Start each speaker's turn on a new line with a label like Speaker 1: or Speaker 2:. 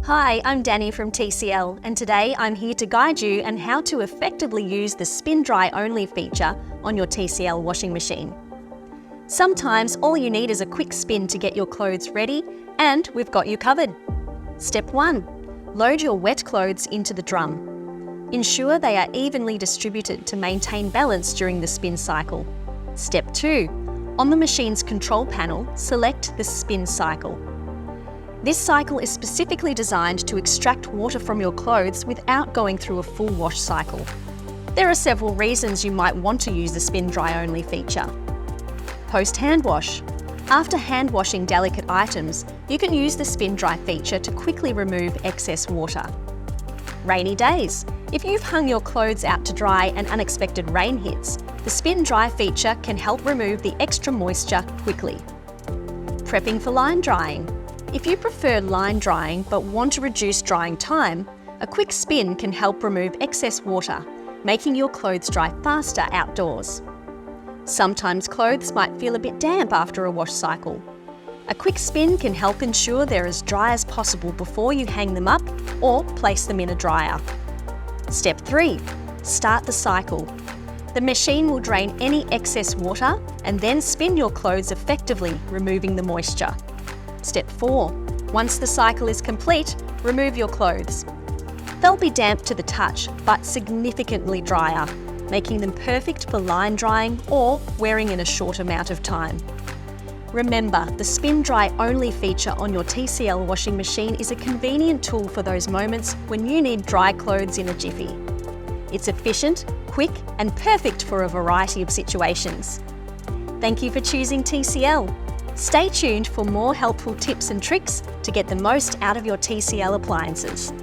Speaker 1: Hi, I'm Danny from TCL, and today I'm here to guide you on how to effectively use the spin dry only feature on your TCL washing machine. Sometimes all you need is a quick spin to get your clothes ready, and we've got you covered. Step 1. Load your wet clothes into the drum. Ensure they are evenly distributed to maintain balance during the spin cycle. Step 2. On the machine's control panel, select the spin cycle. This cycle is specifically designed to extract water from your clothes without going through a full wash cycle. There are several reasons you might want to use the spin dry only feature. Post-hand wash. After hand washing delicate items, you can use the spin dry feature to quickly remove excess water. Rainy days. If you've hung your clothes out to dry and unexpected rain hits, the spin dry feature can help remove the extra moisture quickly. Prepping for line drying. If you prefer line drying but want to reduce drying time, a quick spin can help remove excess water, making your clothes dry faster outdoors. Sometimes clothes might feel a bit damp after a wash cycle. A quick spin can help ensure they're as dry as possible before you hang them up or place them in a dryer. Step 3. Start the cycle. The machine will drain any excess water and then spin your clothes effectively, removing the moisture. Step 4. Once the cycle is complete, remove your clothes. They'll be damp to the touch, but significantly drier, making them perfect for line drying or wearing in a short amount of time. Remember, the spin dry only feature on your TCL washing machine is a convenient tool for those moments when you need dry clothes in a jiffy. It's efficient, quick, and perfect for a variety of situations. Thank you for choosing TCL. Stay tuned for more helpful tips and tricks to get the most out of your TCL appliances.